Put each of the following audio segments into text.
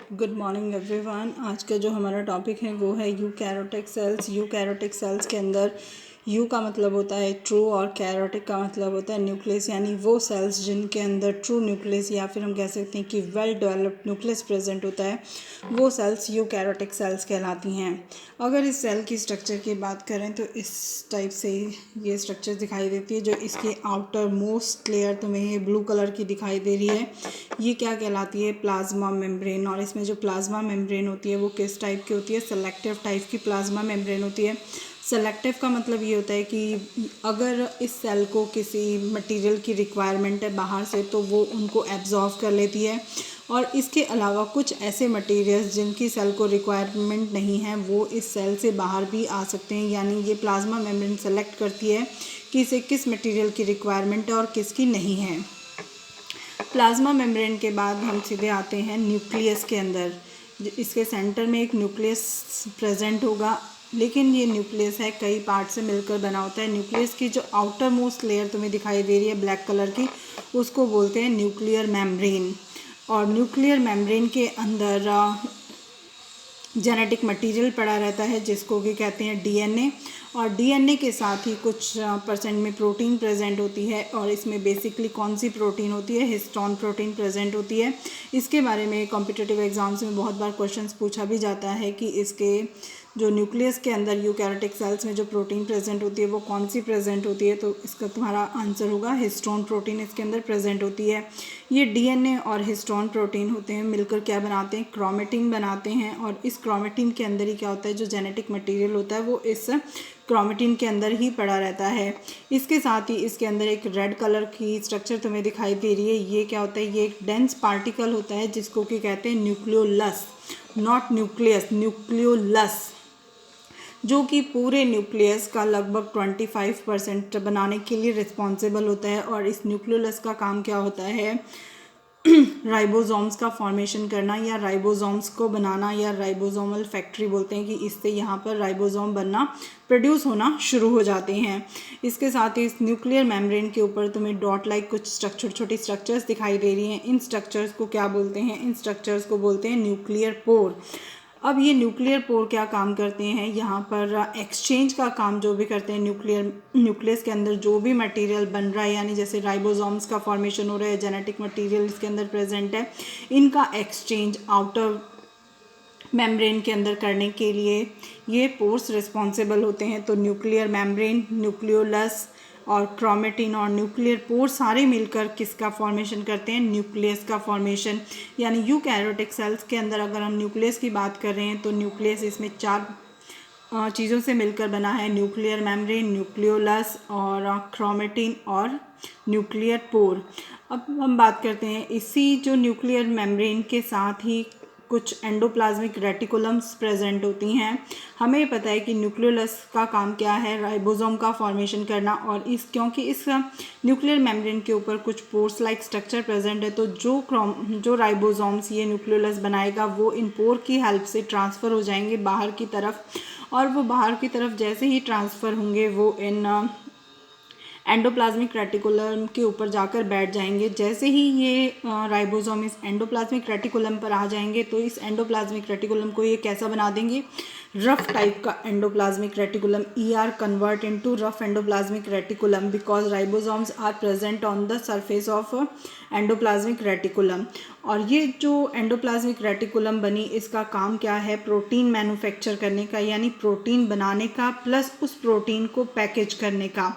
Good morning everyone. आज का जो हमारा टॉपिक है वो है यूकैरियोटिक सेल्स। यूकैरियोटिक सेल्स के अंदर यू का मतलब होता है ट्रू और कैरियोटिक का मतलब होता है न्यूक्लियस, यानी वो सेल्स जिनके अंदर ट्रू न्यूक्लियस या फिर हम कह सकते हैं कि वेल डेवलप्ड न्यूक्लियस प्रेजेंट होता है, वो सेल्स यूकैरियोटिक सेल्स कहलाती हैं। अगर इस सेल की स्ट्रक्चर की बात करें तो इस टाइप से ये स्ट्रक्चर दिखाई देती है। जो इसकी आउटर मोस्ट लेयर तुम्हें ये ब्लू कलर की दिखाई दे रही है, ये क्या कहलाती है? Plasma membrane. और इसमें जो प्लाज्मा मेम्ब्रेन होती है वो किस टाइप की होती है? सेलेक्टिव टाइप की प्लाज्मा मेम्ब्रेन होती है। सेलेक्टिव का मतलब ये होता है कि अगर इस सेल को किसी मटेरियल की रिक्वायरमेंट है बाहर से तो वो उनको एब्जॉर्व कर लेती है, और इसके अलावा कुछ ऐसे मटेरियल्स जिनकी सेल को रिक्वायरमेंट नहीं है वो इस सेल से बाहर भी आ सकते हैं। यानी ये प्लाज्मा मेम्ब्रेन सेलेक्ट करती है कि इसे किस मटेरियल की रिक्वायरमेंट है और किसकी नहीं है। प्लाज्मा मेम्ब्रेन के बाद हम सीधे आते हैं न्यूक्लियस के अंदर। इसके सेंटर में एक न्यूक्लियस प्रेजेंट होगा, लेकिन ये न्यूक्लियस है कई पार्ट से मिलकर बना होता है। न्यूक्लियस की जो आउटर मोस्ट लेयर तुम्हें दिखाई दे रही है ब्लैक कलर की, उसको बोलते हैं न्यूक्लियर मेम्ब्रेन। और न्यूक्लियर मेम्ब्रेन के अंदर जेनेटिक मटेरियल पड़ा रहता है जिसको कि कहते हैं डीएनए। और डीएनए के साथ ही कुछ परसेंट में प्रोटीन प्रेजेंट होती है, और इसमें बेसिकली कौन सी प्रोटीन होती है? हिस्टोन प्रोटीन प्रेजेंट होती है। इसके बारे में कॉम्पिटिटिव एग्जाम्स में बहुत बार क्वेश्चंस पूछा भी जाता है कि इसके जो न्यूक्लियस के अंदर यूकैरियोटिक सेल्स में जो प्रोटीन प्रेजेंट होती है वो कौन सी प्रेजेंट होती है, तो इसका तुम्हारा आंसर होगा हिस्टोन प्रोटीन इसके अंदर प्रेजेंट होती है। ये डीएनए और हिस्टोन प्रोटीन होते हैं, मिलकर क्या बनाते हैं? क्रोमेटिन बनाते हैं। और इस क्रोमेटिन के अंदर ही क्या होता है? जो जेनेटिक मटेरियल होता है वो इस क्रोमेटिन के अंदर ही पड़ा रहता है। इसके साथ ही इसके अंदर एक रेड कलर की स्ट्रक्चर तुम्हें दिखाई दे रही है, ये क्या होता है? ये एक डेंस पार्टिकल होता है जिसको कि कहते हैं न्यूक्लियोलस, नॉट न्यूक्लियस, न्यूक्लियोलस, जो कि पूरे न्यूक्लियस का लगभग 25% बनाने के लिए रिस्पॉन्सिबल होता है। और इस न्यूक्लियोलस का काम क्या होता है? राइबोसोम्स का फॉर्मेशन करना या राइबोसोम्स को बनाना, या राइबोसोमल फैक्ट्री बोलते हैं कि इससे यहाँ पर राइबोसोम बनना, प्रोड्यूस होना शुरू हो जाते हैं। इसके साथ ही इस न्यूक्लियर मेम्ब्रेन के ऊपर तुम्हें डॉट लाइक कुछ छोटी स्ट्रक्चर्स दिखाई दे रही हैं। इन स्ट्रक्चर्स को क्या बोलते हैं? इन स्ट्रक्चर्स को बोलते हैं न्यूक्लियर पोर। अब ये न्यूक्लियर पोर क्या काम करते हैं? यहाँ पर एक्सचेंज का काम जो भी करते हैं, न्यूक्लियस के अंदर जो भी मटेरियल बन रहा है, यानी जैसे राइबोसोम्स का फॉर्मेशन हो रहा है, जेनेटिक मटेरियल इसके अंदर प्रेजेंट है, इनका एक्सचेंज आउटर मेम्ब्रेन के अंदर करने के लिए ये पोर्स रिस्पॉन्सिबल होते हैं। तो न्यूक्लियर मेम्ब्रेन, न्यूक्लियोलस और क्रोमेटिन और न्यूक्लियर पोर सारे मिलकर किसका फॉर्मेशन करते हैं? न्यूक्लियस का फॉर्मेशन। यानी यूकैरियोटिक सेल्स के अंदर अगर हम न्यूक्लियस की बात कर रहे हैं तो न्यूक्लियस इसमें 4 चीज़ों से मिलकर बना है: न्यूक्लियर मेम्ब्रेन, न्यूक्लियोलस और क्रोमेटिन और न्यूक्लियर पोर। अब हम बात करते हैं इसी जो न्यूक्लियर मेम्ब्रेन के साथ ही कुछ एंडोप्लाज्मिक रेटिकुलम्स प्रेजेंट होती हैं। हमें पता है कि न्यूक्लियोलस का काम क्या है? राइबोसोम का फॉर्मेशन करना। और क्योंकि इस न्यूक्लियर मेम्ब्रेन के ऊपर कुछ पोर्स लाइक स्ट्रक्चर प्रेजेंट है, तो जो राइबोसोम्स ये न्यूक्लियोलस बनाएगा वो इन पोर की हेल्प से ट्रांसफ़र हो जाएंगे बाहर की तरफ। और वो बाहर की तरफ जैसे ही ट्रांसफ़र होंगे वो इन एंडोप्लाज्मिक रेटिकुलम के ऊपर जाकर बैठ जाएंगे। जैसे ही ये राइबोसोम इस एंडोप्लाज्मिक रेटिकुलम पर आ जाएंगे तो इस एंडोप्लाज्मिक रेटिकुलम को ये कैसा बना देंगे? रफ टाइप का endoplasmic reticulum. ER convert into rough endoplasmic reticulum because ribosomes are present on the surface of endoplasmic reticulum. और ये जो एंडोप्लाज्मिक रेटिकुलम बनी, इसका काम क्या है? प्रोटीन मैन्युफैक्चर करने का, यानी प्रोटीन बनाने का, प्लस उस प्रोटीन को पैकेज करने का,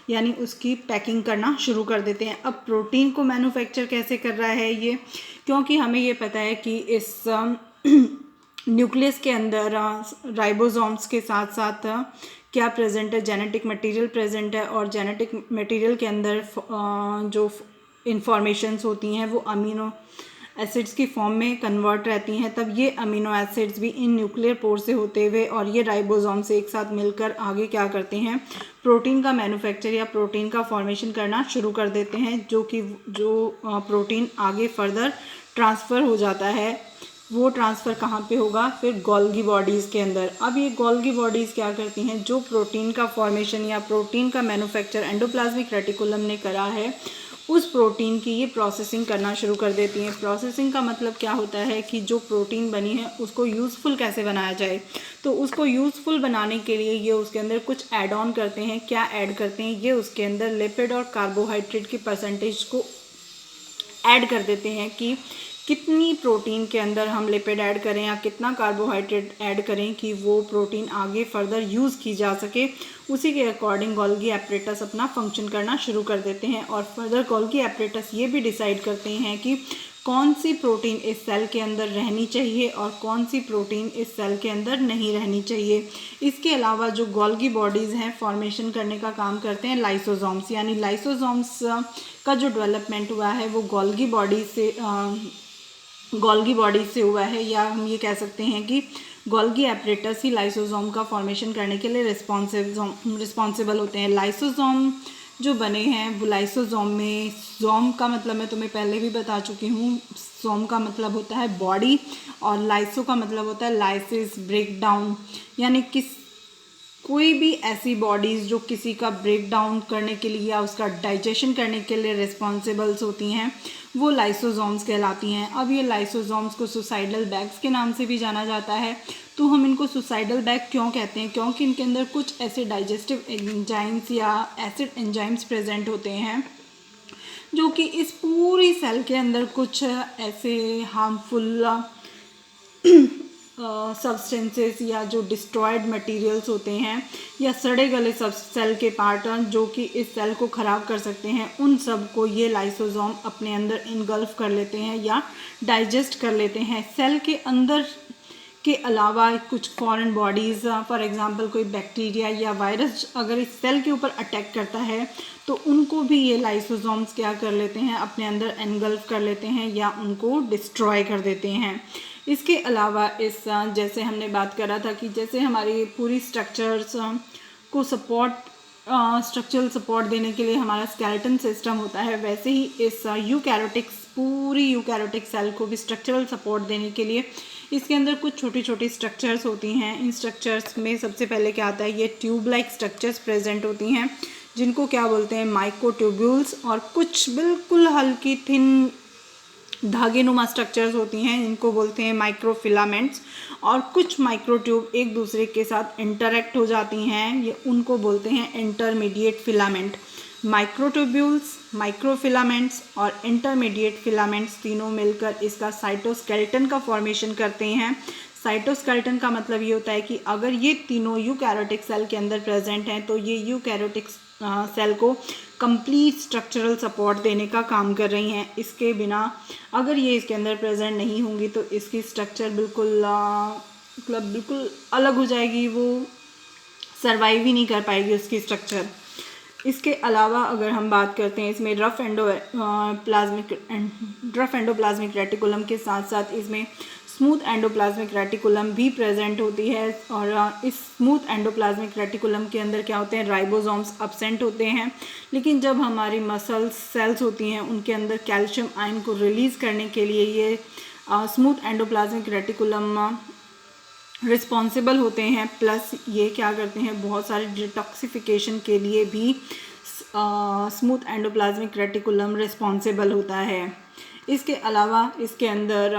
यानी उसकी पैकिंग करना शुरू कर देते हैं। अब प्रोटीन को मैन्युफैक्चर कैसे कर रहा है ये? क्योंकि हमें ये पता है कि इस न्यूक्लियस के अंदर राइबोसोम्स के साथ साथ क्या प्रेजेंट है? जेनेटिक मटेरियल प्रेजेंट है। और जेनेटिक मटेरियल के अंदर जो इंफॉर्मेशंस होती हैं वो अमीनो एसिड्स की फॉर्म में कन्वर्ट रहती हैं। तब ये अमीनो एसिड्स भी इन न्यूक्लियर पोर से होते हुए और ये राइबोसोम से एक साथ मिलकर आगे क्या करते हैं? प्रोटीन का मैन्युफैक्चर या प्रोटीन का फॉर्मेशन करना शुरू कर देते हैं, जो प्रोटीन आगे फर्दर ट्रांसफ़र हो जाता है। वो ट्रांसफ़र कहाँ पे होगा? फिर गोल्गी बॉडीज़ के अंदर। अब ये गोल्गी बॉडीज़ क्या करती हैं? जो प्रोटीन का फॉर्मेशन या प्रोटीन का मैन्युफैक्चर एंडोप्लाज्मिक रेटिकुलम ने करा है उस प्रोटीन की ये प्रोसेसिंग करना शुरू कर देती हैं। प्रोसेसिंग का मतलब क्या होता है कि जो प्रोटीन बनी है उसको यूज़फुल कैसे बनाया जाए। तो उसको यूज़फुल बनाने के लिए ये उसके अंदर कुछ ऐड ऑन करते हैं। क्या ऐड करते हैं, ये उसके अंदर लिपिड और कार्बोहाइड्रेट की परसेंटेज को ऐड कर देते हैं कि कितनी प्रोटीन के अंदर हम लिपिड ऐड करें या कितना कार्बोहाइड्रेट ऐड करें कि वो प्रोटीन आगे फर्दर यूज़ की जा सके। उसी के अकॉर्डिंग गोल्गी एपरेटस अपना फंक्शन करना शुरू कर देते हैं और फर्दर गोल्गी एपरेटस ये भी डिसाइड करते हैं कि कौन सी प्रोटीन इस सेल के अंदर रहनी चाहिए और कौन सी प्रोटीन इस सेल के अंदर नहीं रहनी चाहिए। इसके अलावा जो गोल्गी बॉडीज़ हैं फॉर्मेशन करने का काम करते हैं लाइसोसोम्स, यानी लाइसोसोम्स का जो डेवलपमेंट हुआ है वो गोल्गी बॉडी से हुआ है, या हम ये कह सकते हैं कि गोल्गी एपरेटस ही लाइसोसोम का फॉर्मेशन करने के लिए रिस्पॉन्सिबल होते हैं। लाइसोसोम जो बने हैं वो लाइसोसोम में, सोम का मतलब मैं तुम्हें पहले भी बता चुकी हूँ, सोम का मतलब होता है बॉडी और लाइसो का मतलब होता है लाइसिस, ब्रेक डाउन, यानी कोई भी ऐसी बॉडीज़ जो किसी का ब्रेक डाउन करने के लिए या उसका डाइजेशन करने के लिए रिस्पॉन्सिबल्स होती हैं वो लाइसोसोम्स कहलाती हैं। अब ये लाइसोसोम्स को सुसाइडल बैग्स के नाम से भी जाना जाता है। तो हम इनको सुसाइडल बैग क्यों कहते हैं, क्योंकि इनके अंदर कुछ ऐसे डाइजेस्टिव एंजाइम्स या एसिड एंजाइम्स प्रेजेंट होते हैं जो कि इस पूरी सेल के अंदर कुछ ऐसे हार्मफुल सब्सटेंसेस या जो डिस्ट्रॉयड मटेरियल्स होते हैं या सड़े गले सब सेल के पार्ट जो कि इस सेल को ख़राब कर सकते हैं, उन सब को ये लाइसोसोम अपने अंदर इनगल्फ कर लेते हैं या डाइजेस्ट कर लेते हैं। सेल के अंदर के अलावा कुछ फॉरेन बॉडीज़, फॉर एग्जांपल कोई बैक्टीरिया या वायरस अगर इस सेल के ऊपर अटैक करता है तो उनको भी ये लाइसोसोम्स क्या कर लेते हैं, अपने अंदर एनगल्फ कर लेते हैं या उनको डिस्ट्रॉय कर देते हैं। इसके अलावा इस जैसे हमने बात करा था कि जैसे हमारी पूरी स्ट्रक्चर्स को स्ट्रक्चरल सपोर्ट देने के लिए हमारा स्केलेटन सिस्टम होता है, वैसे ही इस पूरी यूकैरियोटिक सेल को भी स्ट्रक्चरल सपोर्ट देने के लिए इसके अंदर कुछ छोटी छोटी स्ट्रक्चर्स होती हैं। इन स्ट्रक्चर्स में सबसे पहले क्या आता है, ये ट्यूब लाइक स्ट्रक्चर्स प्रेजेंट होती हैं जिनको क्या बोलते हैं, माइक्रोट्यूब्यूल्स, और कुछ बिल्कुल हल्की थिन धागेनुमा स्ट्रक्चर्स होती हैं इनको बोलते हैं माइक्रोफिलामेंट्स, और कुछ माइक्रोट्यूब एक दूसरे के साथ इंटरेक्ट हो जाती हैं, ये उनको बोलते हैं इंटरमीडिएट फिलामेंट। माइक्रोट्यूब्यूल्स, माइक्रोफिलामेंट्स और इंटरमीडिएट फिलामेंट्स तीनों मिलकर इसका साइटोस्केलेटन का फॉर्मेशन करते हैं। साइटोस्केलेटन का मतलब ये होता है कि अगर ये तीनों यूकैरियोटिक सेल के अंदर प्रेजेंट हैं तो ये यूकैरियोटिक सेल को कंप्लीट स्ट्रक्चरल सपोर्ट देने का काम कर रही हैं। इसके बिना अगर ये इसके अंदर प्रेजेंट नहीं होंगी तो इसकी स्ट्रक्चर बिल्कुल अलग हो जाएगी, वो सर्वाइव ही नहीं कर पाएगी उसकी स्ट्रक्चर। इसके अलावा अगर हम बात करते हैं इसमें रफ एंडोप्लाज्मिक रेटिकुलम के साथ साथ इसमें स्मूथ एंडोप्लाज्मिक रेटिकुलम भी प्रेजेंट होती है, और इस स्मूथ एंडोप्लाज्मिक रेटिकुलम के अंदर क्या होते हैं, राइबोसोम्स अब्सेंट होते हैं। लेकिन जब हमारी मसल्स सेल्स होती हैं उनके अंदर कैल्शियम आयन को रिलीज़ करने के लिए ये स्मूथ एंडोप्लाज्मिक रेटिकुलम रिस्पॉन्सिबल होते हैं। प्लस ये क्या करते हैं, बहुत सारे डिटॉक्सिफिकेशन के लिए भी स्मूथ एंडोप्लाज्मिक रेटिकुलम रिस्पॉन्सिबल होता है। इसके अलावा इसके अंदर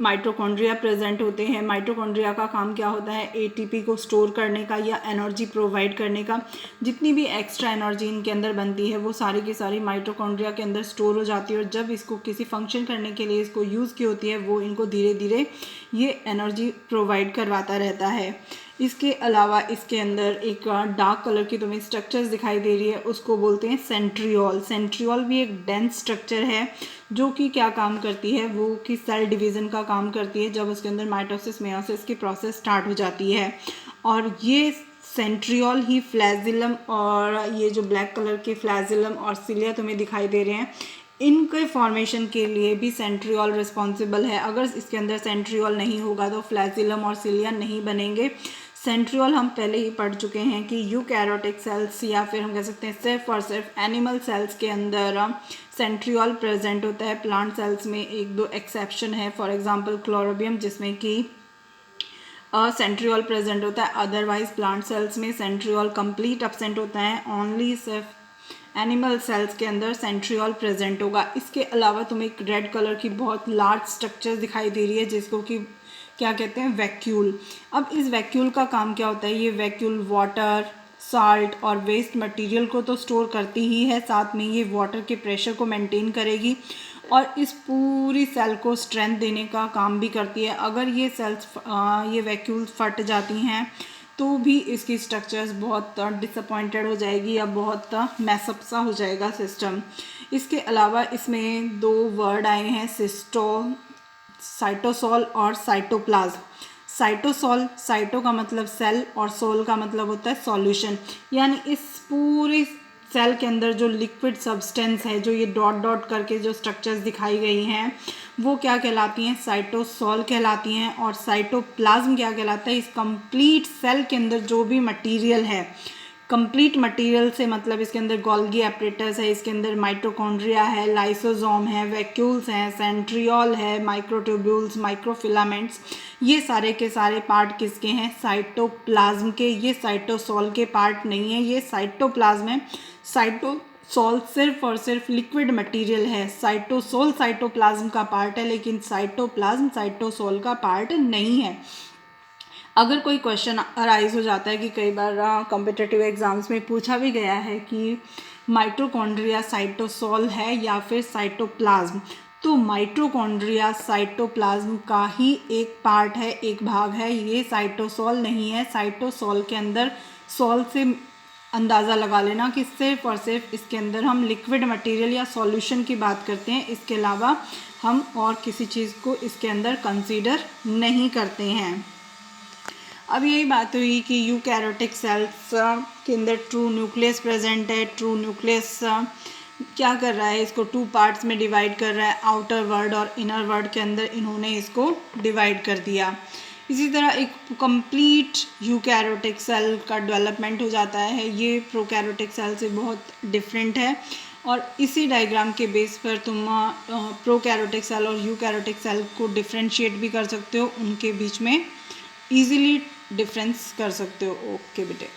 माइटोकॉन्ड्रिया प्रेजेंट होते हैं। माइटोकॉन्ड्रिया का काम क्या होता है, एटीपी को स्टोर करने का या एनर्जी प्रोवाइड करने का। जितनी भी एक्स्ट्रा एनर्जी इनके अंदर बनती है वो सारी की सारी माइटोकॉन्ड्रिया के अंदर स्टोर हो जाती है, और जब इसको किसी फंक्शन करने के लिए इसको यूज़ की होती है वो इनको धीरे धीरे ये एनर्जी प्रोवाइड करवाता रहता है। इसके अलावा इसके अंदर एक डार्क कलर की तुम्हें स्ट्रक्चर्स दिखाई दे रही है, उसको बोलते हैं सेंट्रियोल। सेंट्रियोल भी एक डेंस स्ट्रक्चर है जो कि क्या काम करती है, वो कि सेल डिवीज़न का काम करती है जब उसके अंदर माइटोसिस मेयोसिस की प्रोसेस स्टार्ट हो जाती है। और ये सेंट्रियोल ही फ्लैजिलम और ये जो ब्लैक कलर के फ्लैजिलम और सिलिया तुम्हें दिखाई दे रहे हैं, इनके फॉर्मेशन के लिए भी सेंट्रियोल रिस्पॉन्सिबल है। अगर इसके अंदर सेंट्रियोल नहीं होगा तो फ्लैजिलम और सिलिया नहीं बनेंगे। सेंट्रियोल हम पहले ही पढ़ चुके हैं कि यूकैरियोटिक सेल्स या फिर हम कह सकते हैं सिर्फ और सिर्फ एनिमल सेल्स के अंदर सेंट्रियोल प्रेजेंट होता है। प्लांट सेल्स में एक दो एक्सेप्शन है, फॉर एग्जांपल क्लोरोबियम जिसमें कि सेंट्रियोल प्रेजेंट होता है, अदरवाइज प्लांट सेल्स में सेंट्रियोल कंप्लीट एब्सेंट होता है। ओनली सिर्फ एनिमल सेल्स के अंदर सेंट्रियोल प्रेजेंट होगा। इसके अलावा तुम्हें एक रेड कलर की बहुत लार्ज स्ट्रक्चर दिखाई दे रही है जिसको कि क्या कहते हैं, वैक्यूल। अब इस वैक्यूल का काम क्या होता है, ये वैक्यूल वाटर, साल्ट और वेस्ट मटेरियल को तो स्टोर करती ही है, साथ में ये वाटर के प्रेशर को मेंटेन करेगी और इस पूरी सेल को स्ट्रेंथ देने का काम भी करती है। अगर ये सेल्स ये वैक्यूल्स फट जाती हैं तो भी इसकी स्ट्रक्चर्स बहुत डिसअपॉइंटेड हो जाएगी या बहुत मैसअप सा हो जाएगा सिस्टम। इसके अलावा इसमें 2 वर्ड आए हैं, साइटोसोल और साइटोप्लाज्म। साइटोसोल, साइटो का मतलब सेल और सोल का मतलब होता है सॉल्यूशन, यानी इस पूरी सेल के अंदर जो लिक्विड सब्सटेंस है, जो ये डॉट डॉट करके जो स्ट्रक्चर्स दिखाई गई हैं वो क्या कहलाती हैं, साइटोसोल कहलाती हैं। और साइटोप्लाज्म क्या कहलाता है, इस कंप्लीट सेल के अंदर जो भी मटेरियल है, कंप्लीट मटेरियल से मतलब इसके अंदर गोल्गी एपरेटस है, इसके अंदर माइटोकॉन्ड्रिया है, लाइसोसोम है, वैक्यूल्स हैं, सेंट्रियोल है, माइक्रोट्यूब्यूल्स, माइक्रोफिलामेंट्स, ये सारे के सारे पार्ट किसके हैं, साइटोप्लाज्म के। ये साइटोसोल के पार्ट नहीं है, ये साइटोप्लाज्म है। साइटोसोल सिर्फ और सिर्फ लिक्विड मटेरियल है, साइटोसोल साइटोप्लाज्म का पार्ट है, लेकिन साइटोप्लाज्म साइटोसोल का पार्ट नहीं है। अगर कोई क्वेश्चन अराइज हो जाता है कि कई बार कॉम्पिटिटिव एग्जाम्स में पूछा भी गया है कि माइटोकॉन्ड्रिया साइटोसोल है या फिर साइटोप्लाज्म, तो माइटोकॉन्ड्रिया साइटोप्लाज्म का ही एक पार्ट है, एक भाग है, ये साइटोसोल नहीं है। साइटोसोल के अंदर, सोल से अंदाज़ा लगा लेना कि सिर्फ और सिर्फ इसके अंदर हम लिक्विड मटेरियल या सॉल्यूशन की बात करते हैं, इसके अलावा हम और किसी चीज़ को इसके अंदर कंसीडर नहीं करते हैं। अब यही बात हुई कि यूकैरियोटिक सेल्स के अंदर ट्रू न्यूक्लियस प्रेजेंट है। ट्रू न्यूक्लियस क्या कर रहा है, इसको 2 पार्ट्स में डिवाइड कर रहा है, आउटर वर्ड और इनर वर्ड के अंदर इन्होंने इसको डिवाइड कर दिया। इसी तरह एक कंप्लीट यूकैरियोटिक सेल का डेवलपमेंट हो जाता है, ये प्रोकैरियोटिक सेल से बहुत डिफरेंट है। और इसी डायग्राम के बेस पर तुम प्रोकैरियोटिक सेल और यूकैरियोटिक सेल को डिफ्रेंशिएट भी कर सकते हो, उनके बीच में ईजिली डिफरेंस कर सकते हो। ओके बेटे।